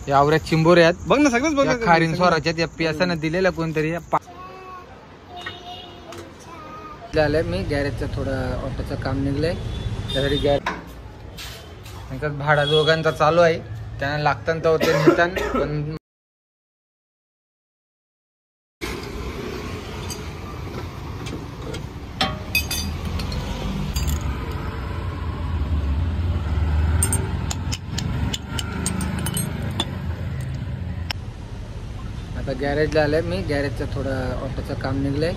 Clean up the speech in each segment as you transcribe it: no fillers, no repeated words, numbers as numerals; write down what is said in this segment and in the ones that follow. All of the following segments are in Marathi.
यावऱ्या चिंबोरे आहेत बघ ना सगळंच बघ ना. खारीन स्वराच्या त्या पियासानं दिलेल्या कोणतरी झालंय. मी गॅरेजचं थोडं ऑटोचं काम निघलंय त्यासाठी गॅरेज भाडा दोघांचा चालू आहे. त्यांना लागताना तर ते नेतान पण आता गॅरेजला आलंय. मी गॅरेजचं थोडं ऑटोचं काम निघलंय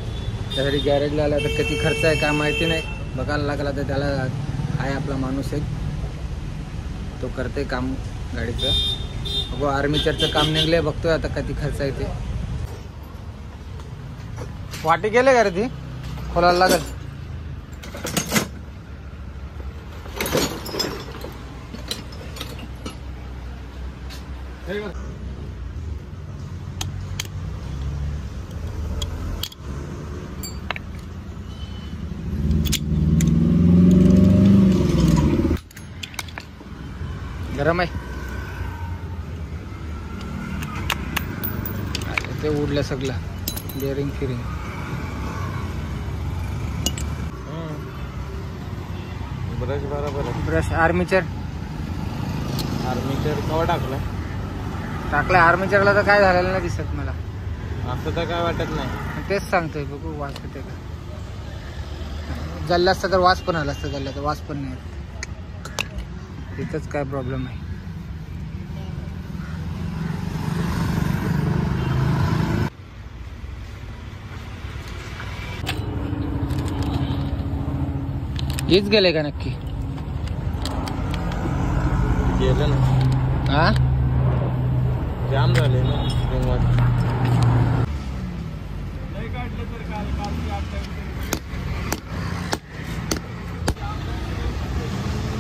त्यासाठी गॅरेजला आलं. तर किती खर्च आहे काय माहिती नाही, बघायला लागला. तर त्याला आहे आपला माणूस एक, तो करते काम गाडीचं. बघू आर्मीचरचं काम निघलंय, बघतोय आता किती खर्च आहे ते. वाटी गेले का रे ती खोलायला लागत. गरम आहे ते उडलं सगळं बेरिंग फिरिंग. ब्रश बरोबर आहे. ब्रश आर्मीचर कवा टाकलं आर्मीचरला तर काय झालेलं नाही दिसत मला. असं तर काय वाटत नाही. तेच सांगतोय बघू वास येते का. जल्ला असता तर वास पण आला असता, जल्ल्याचा वास पण नाही. तिथंच काय प्रॉब्लेम आहे. हेच गेले का नक्की. गेलं ना. हा जाम झाले ना.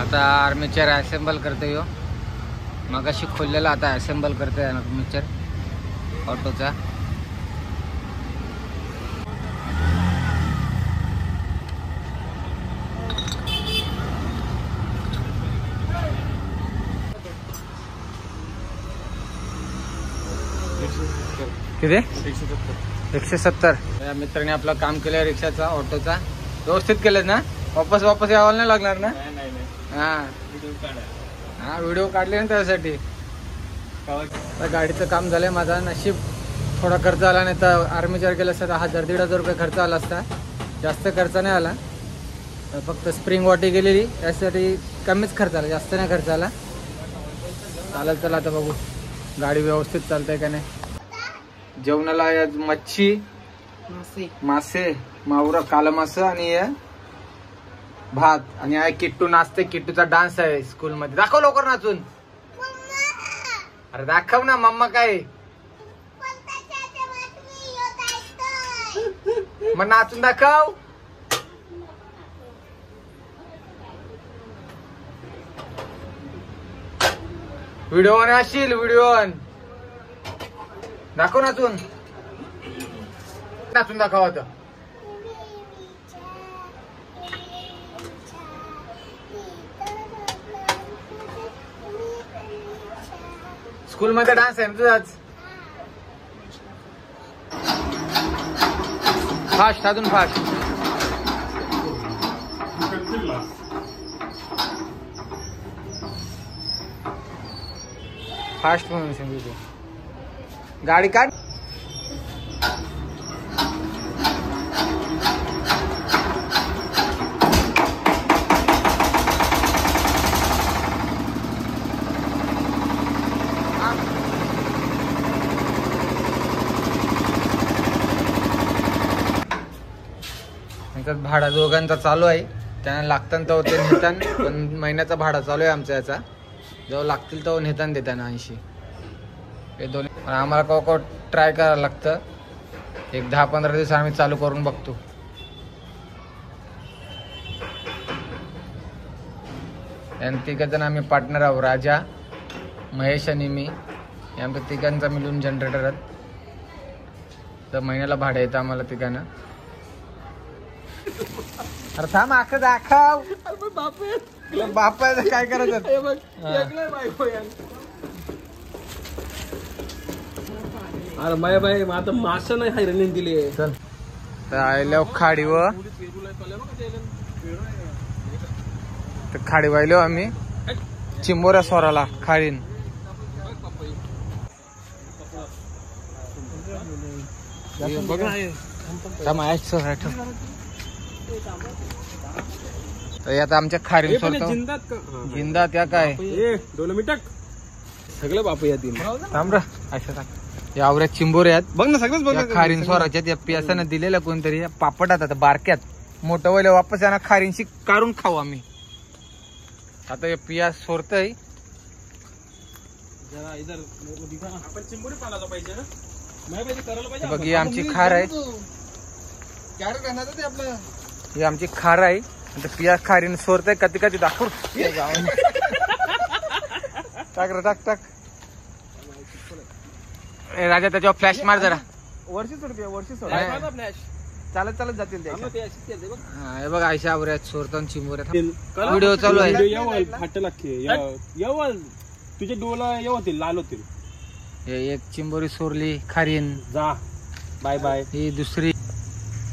आता आर्मीचर असेंबल करते यो. मगाशी खोललेला आता असेंबल करते आर्मीचर ऑटोचा. किती 170. या मित्राने आपलं काम केलं रिक्षाचा ऑटोचा व्यवस्थित केलं ना. वापस यावं नाही लागणार ना. हा व्हिडिओ काढले ना त्यासाठी. तर गाडीचं काम झालंय माझं. नशीब थोडा खर्च आला, नाही तर आर्मीचर केलं असतं 1000-1500 रुपये खर्च आला असता. जास्त खर्च नाही आला. फक्त स्प्रिंग वाटी गेलेली त्यासाठी कमीच खर्च आला, जास्त नाही खर्च आला. चालेल चला आता बघू गाडी व्यवस्थित चालतंय का नाही. जेवणाला मच्छी मासे मावरा काला मासा आणि भात. आणि आहे किट्टू नाचते. किट्टूचा डान्स आहे स्कूल मध्ये. दाखव लवकर नाचून. अरे दाखव ना मम्मा. काय मग नाचून दाखव. व्हिडिओ ऑन असशील. व्हिडिओ ऑन दाखव नाचून. नाचून दाखव आता. स्कूल मध्ये डान्स आहे ना तुझाच. फास्ट अजून फास्ट. फास्ट म्हणून सांगितलं. गाडी काढ. भाडा दोघांचा चालू आहे. त्यांना लागताना तर ते नेतान पण महिन्याचा भाडा चालू आहे आमचा. याचा जेव्हा लागतील तेव्हा नेताना देताना 80. हे दोन्ही आम्हाला कवा ट्राय करायला लागतं. एक 10-15 दिवस आम्ही चालू करून बघतो. आणि तिघजण आम्ही पार्टनर आहोत. राजा, महेश आणि मी. आमच्या तिघांचा मिळून जनरेटर आहेत. तर महिन्याला भाडं येतं आम्हाला तिघांना. अरे थांब आख दाखव. बाप काय करायचं. अरे माय बाई मग आता मासा नाही हैराणी दिली चल तर आयलो खाडी व खाडी वाहिलो आम्ही चिंबोऱ्या स्वराला खाडीन बघ ना तर आता आमच्या खारीन सोडतो जिंदात का जिंदा त्या काय डोलोमिटक सगळं बापू या तीन थांब अशा टाक या आवऱ्या चिंबोऱ्या आहेत बघ ना सगळंच बघ या खारीन स्वराच्या त्या पियासानं दिलेल्या कोणतरी या पापडात आता बारक्यात मोठं वय वापस यांना खारींशी काढून खाऊ आम्ही आता हे पियास सोरतय जरा इधर आपण चिंबोरी पालायला पाहिजे ना नाही पाहिजे करायला पाहिजे बघ ही आमची खार आहे ही आमची खार आहे आणि पियास खारीन सोरतय कधी कधी दाखव टाक रे टाक टाक ए राजा त्याच्यावर फ्लॅश मार जरा वर्षी सोड वर्षी सोड नाही. चालत चालत जातील हे बघ आयशा आवऱ्यात सोरतान चिंबोऱ्यात व्हिडिओ चालू आहे फाट लागते येवल तुझे डोला येव होतील लाल होतील हे एक चिंबोरी सोरली खारीन जा बाय बाय ही दुसरी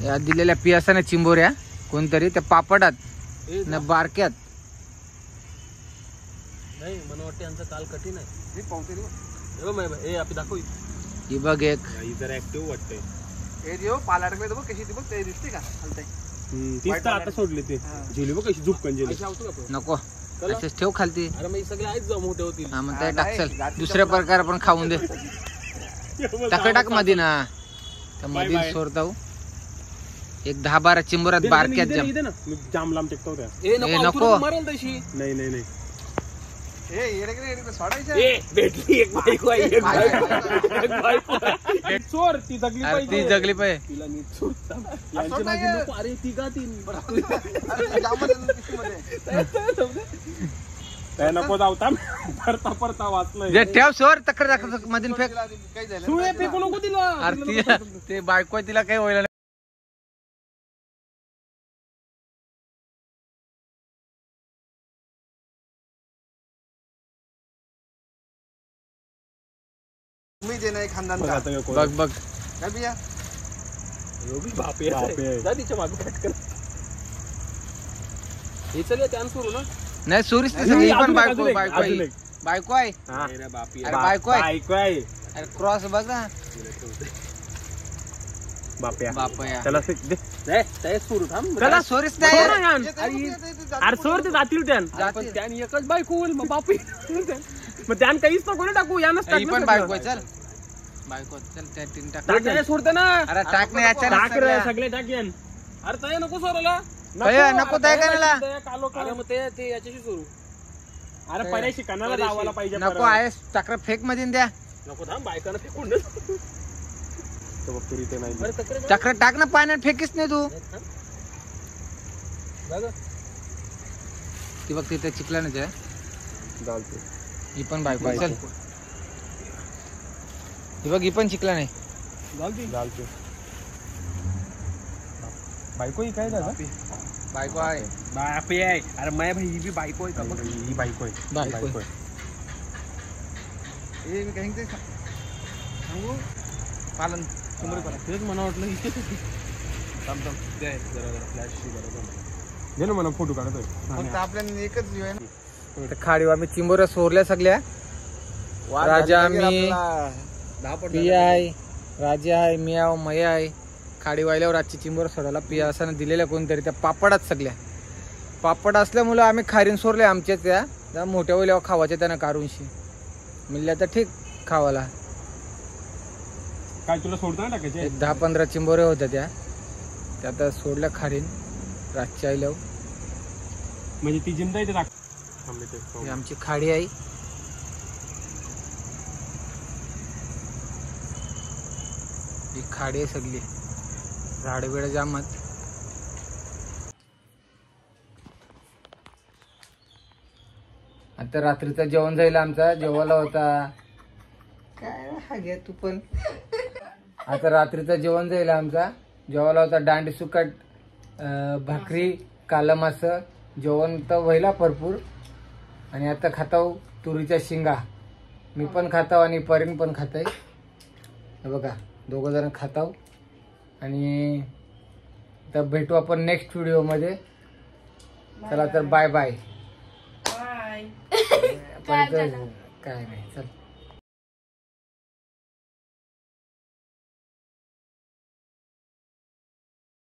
या दिलेल्या पियासाने चिंबोऱ्या कोणतरी त्या पापडात न बारक्यात नाही मला वाटतं यांचं काल कठीण आहे पावते आपण दाखव ही बघ एक जरा ऍक्टिव्ह वाटतंय हे देव पाला अडकले बघ कशी ती बघ ते दिसते का हलतंय तीच तर आता सोडले ते झेली बघ कशी झुपकन झेली नको असेच ठेव खालती अरे मग सगळे आहेच जाऊ मोठे होतील हा मग ते टाकसल दुसऱ्या प्रकार पण खाऊन दे टाक मध्ये ना त्या मध्ये सोडताऊ एक 10-12 चिंबोऱ्यात बारक्यात जाम लांब टेकतो त्या नको नाही नाही नाही भेटली एक बायको आहे एक बायको चोर ती जगली अरे पाहिजे ती जगली पाहिजे तिला नीट सोड यांच्या मागे नको अरे ती का तीन नको जावता परता परता वाचलंय जे ठेव सोर तक्कर मधून फेक सुळे फेकू नको तिला अरे ते बायको आहे, तिला काही होईल मी देना एक खानदान बघ बघ काय भैया बाप आहे जा तिच्या मागे पटकन हे चल त्यान सुरू ना नाही सोरीच नाही सगळी पण बायको बायको आहे बायको आहे अरे बापी अरे बायको आहे बायको आहे अरे क्रॉस बघ ना बापया बापया चला दे ते सुरू थांब चला सोरीच नाही अरे सोर ते जातील त्यान एकच बायको होईल मग बापी मग त्यान काहीच नको ना टाकू यानच ही पण बायको आहे चल बायको चल त्या तीन टाक टाक सोडते ना अरे टाक नाही याच्या टाक रे सगळे टाकेन अरे तय नको सोराला नको तय करायला अरे मग ते याच्याशी सुरू अरे पर्यायशी कानाला लावायला पाहिजे नको आहे चक्र फेक मध्ये द्या नको थांब बायकानं फेकून चक्र टाक ना पाण्यात फेकीस नाही तू ती बघ तिथे चिकला नाही ही पण बायको चल ही बघ ही पण चिकला नाही बायको ही काय दादा बायको आहे बापे आहे अरे माया भाई ही बी बायको आहे का बघ ही बायको आहे बायको ए मी काही सांगू पालन कुमरे पालन तेच मला वाटलं इथे थांब दे जरा फ्लॅश दे ना मला फोटो काढतोय फक्त आपल्याला एकच जीव आहे ना खाडी आम्ही चिंबोऱ्या सोरल्या सगळ्या राजा मी पिया आहे राजा आहे मिया मया आहे खाडी वाहिल्यावर आजची चिंबोर सोडायला पिया असं दिलेल्या कोणतरी त्या पापडात सगळ्या पापड असल्यामुळे आम्ही खारीन सोरले आमच्या त्या मोठ्या वहिल्यावर खावायच्या त्यांना काढूनशी मिळल्या तर ठीक खावाला काय तुला सोडता ना टाकायचे एक 10-15 चिंबोऱ्या होत्या त्या आता सोडल्या खारीन रातच्या आल्यावर म्हणजे ती जिंदा इथे टाक ही आमची खाडी आहे ही खाडी आहे सगळी झाड बिड जामत आता रात्रीचं जेवण जाईल आमचा जेवायला होता काय हा घे तू पण आता रात्रीचं जेवण जाईल आमचा जेवायला होता दांडी सुकट भाकरी काला मास जेवण तर व्हायला भरपूर आणि आता खाताव तुरीच्या शिंगा मी पण खाताव आणि परीन पण खाताय हे बघा दोघं जण खाताव आणि तर भेटू आपण नेक्स्ट व्हिडिओमध्ये. चला तर बाय बाय. बाय. काय नाही चल.